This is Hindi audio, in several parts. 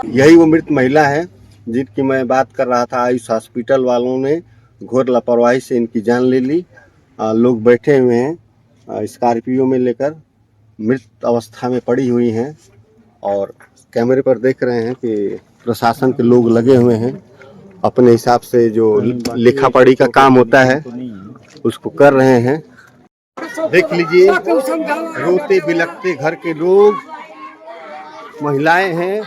यही वो मृत महिला है जिनकी मैं बात कर रहा था। आयुष हॉस्पिटल वालों ने घोर लापरवाही से इनकी जान ले ली। लोग बैठे हुए हैं स्कॉर्पियो में लेकर, मृत अवस्था में पड़ी हुई हैं और कैमरे पर देख रहे हैं कि प्रशासन के लोग लगे हुए हैं, अपने हिसाब से जो लिखा पढ़ी का काम होता है उसको कर रहे हैं। देख लीजिए, रोते बिलखते घर के लोग, महिलाएं हैं,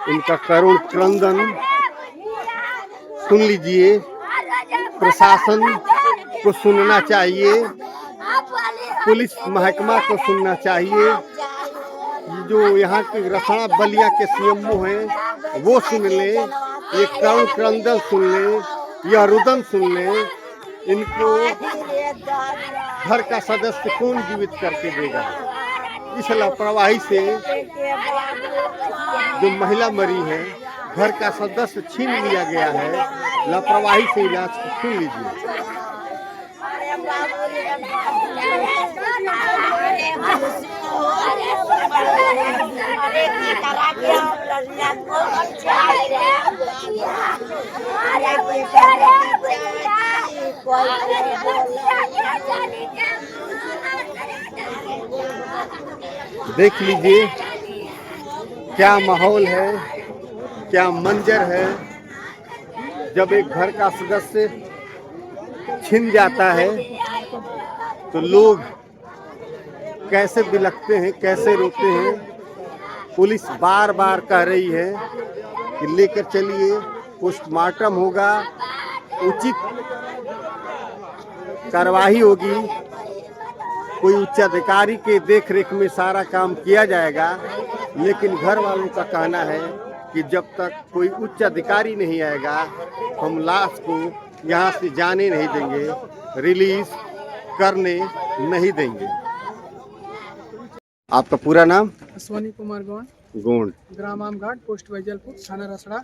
इनका करुण क्रंदन सुन लीजिए। प्रशासन को सुनना चाहिए, पुलिस महकमा को सुनना चाहिए, जो यहाँ के रसड़ा बलिया के सीएमओ हैं वो सुन ले, ये करुण क्रंदन सुन ले, यह रुदन सुन ले। इनको घर का सदस्य कौन जीवित करके देगा? इस लापरवाही से जो महिला मरी है, घर का सदस्य छीन लिया गया है, लापरवाही से इलाज सुन लीजिए। देख लीजिए क्या माहौल है, क्या मंजर है। जब एक घर का सदस्य छिन जाता है तो लोग कैसे बिलखते हैं, कैसे रोते हैं। पुलिस बार बार कह रही है कि लेकर चलिए, पोस्टमार्टम होगा, उचित कार्रवाई होगी, कोई उच्चाधिकारी के देखरेख में सारा काम किया जाएगा। लेकिन घर वालों का कहना है कि जब तक कोई उच्च अधिकारी नहीं आएगा हम लाश को यहाँ से जाने नहीं देंगे, रिलीज करने नहीं देंगे। आपका पूरा नाम? अश्वनी कुमार गोंड, ग्राम आमघाट, पोस्ट वैजलपुर, थाना रसड़ा।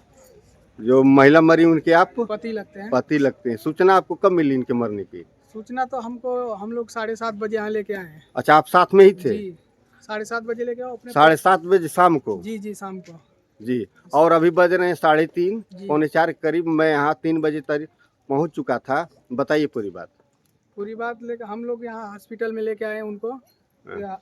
जो महिला मरी उनके आप पति लगते हैं। पति लगते हैं। सूचना आपको कब मिली इनके मरने की? सूचना तो हम लोग 7:30 बजे यहाँ लेके आए हैं। अच्छा, आप साथ में ही थे? जी, 7:30 बजे लेके आओ अपने। 7:30 बजे शाम को? जी शाम को जी। और अभी बज रहे हैं 3:30 पौने 4 के करीब। मैं यहाँ 3 बजे तक पहुँच चुका था। बताइए पूरी बात। पूरी बात लेकर हम लोग यहाँ हॉस्पिटल में लेके आए उनको,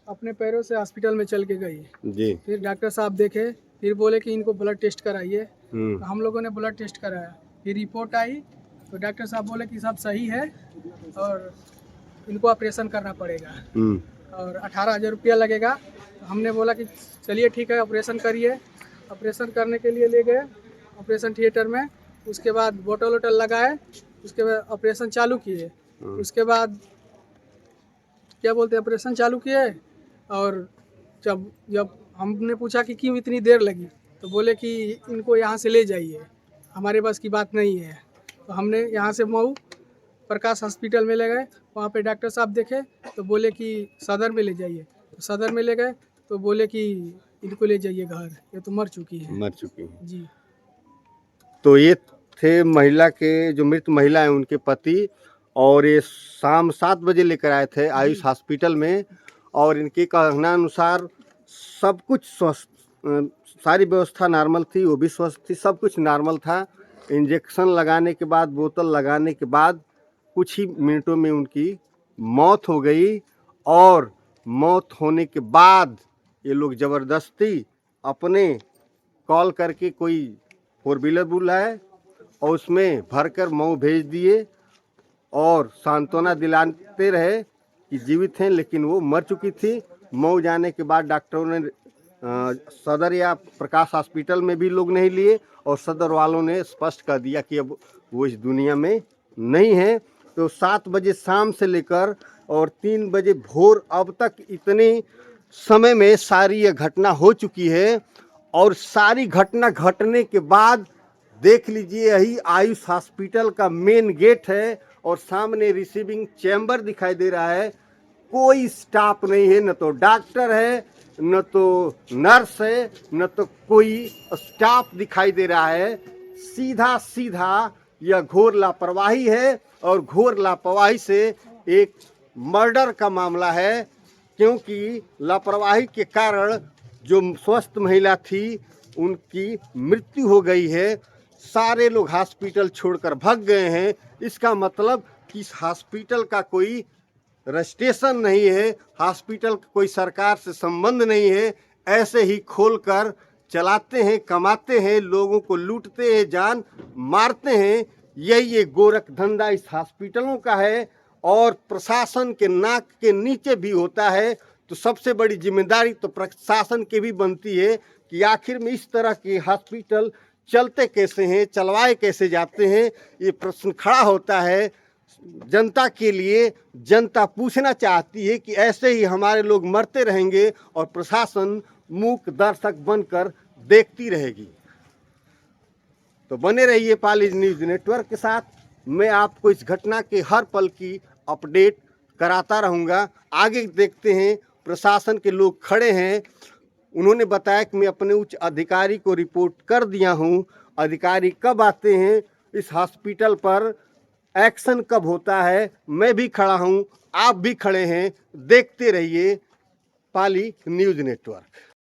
अपने पैरों से हॉस्पिटल में चल के गई जी। फिर डॉक्टर साहब देखे, फिर बोले कि इनको ब्लड टेस्ट कराइए। तो हम लोगों ने ब्लड टेस्ट कराया, फिर रिपोर्ट आई तो डॉक्टर साहब बोले कि सब सही है और इनको ऑपरेशन करना पड़ेगा और 18,000 रुपया लगेगा। तो हमने बोला कि चलिए ठीक है, ऑपरेशन करिए। ऑपरेशन करने के लिए ले गए ऑपरेशन थिएटर में। उसके बाद बोतल वोटल लगाए, उसके बाद ऑपरेशन चालू किए। उसके बाद क्या बोलते हैं, ऑपरेशन चालू किए। और जब हमने पूछा कि क्यों इतनी देर लगी, तो बोले कि इनको यहाँ से ले जाइए, हमारे बस की बात नहीं है। तो हमने यहाँ से मऊ प्रकाश हॉस्पिटल में ले गए। वहाँ पे डॉक्टर साहब देखे तो बोले कि सदर में ले जाइए। तो सदर में ले गए तो बोले कि इनको ले जाइए घर, ये तो मर चुकी है। जी। तो ये थे महिला के, जो मृत महिला है उनके पति, और ये शाम 7 बजे लेकर आए थे आयुष हॉस्पिटल में। और इनके कहना अनुसार सब कुछ स्वस्थ, सारी व्यवस्था नॉर्मल थी, वो भी स्वस्थ थी, सब कुछ नॉर्मल था। इंजेक्शन लगाने के बाद, बोतल लगाने के बाद कुछ ही मिनटों में उनकी मौत हो गई। और मौत होने के बाद ये लोग ज़बरदस्ती अपने कॉल करके कोई 4 व्हीलर बुलाए और उसमें भरकर मऊ भेज दिए और सांत्वना दिलाते रहे कि जीवित हैं, लेकिन वो मर चुकी थी। मऊ जाने के बाद डॉक्टरों ने सदर या प्रकाश हॉस्पिटल में भी लोग नहीं लिए और सदर वालों ने स्पष्ट कर दिया कि अब वो इस दुनिया में नहीं है। तो 7 बजे शाम से लेकर और 3 बजे भोर अब तक इतने समय में सारी यह घटना हो चुकी है। और सारी घटना घटने के बाद देख लीजिए, यही आयुष हॉस्पिटल का मेन गेट है और सामने रिसीविंग चैम्बर दिखाई दे रहा है। कोई स्टाफ नहीं है, न तो डॉक्टर है, न तो नर्स है, न तो कोई स्टाफ दिखाई दे रहा है। सीधा सीधा यह घोर लापरवाही है और घोर लापरवाही से एक मर्डर का मामला है, क्योंकि लापरवाही के कारण जो स्वस्थ महिला थी उनकी मृत्यु हो गई है। सारे लोग हॉस्पिटल छोड़कर भाग गए हैं। इसका मतलब कि इस हॉस्पिटल का कोई रजिस्ट्रेशन नहीं है, हॉस्पिटल का कोई सरकार से संबंध नहीं है। ऐसे ही खोलकर चलाते हैं, कमाते हैं, लोगों को लूटते हैं, जान मारते हैं। यही एक गोरख धंधा इस हॉस्पिटलों का है और प्रशासन के नाक के नीचे भी होता है। तो सबसे बड़ी जिम्मेदारी तो प्रशासन की भी बनती है कि आखिर में इस तरह के हॉस्पिटल चलते कैसे हैं, चलवाए कैसे जाते हैं। ये प्रश्न खड़ा होता है जनता के लिए। जनता पूछना चाहती है कि ऐसे ही हमारे लोग मरते रहेंगे और प्रशासन मूक दर्शक बनकर देखती रहेगी। तो बने रहिए पाली न्यूज़ नेटवर्क के साथ। मैं आपको इस घटना के हर पल की अपडेट कराता रहूँगा। आगे देखते हैं, प्रशासन के लोग खड़े हैं। उन्होंने बताया कि मैं अपने उच्च अधिकारी को रिपोर्ट कर दिया हूँ। अधिकारी कब आते हैं, इस हॉस्पिटल पर एक्शन कब होता है, मैं भी खड़ा हूँ, आप भी खड़े हैं। देखते रहिए पाली न्यूज़ नेटवर्क।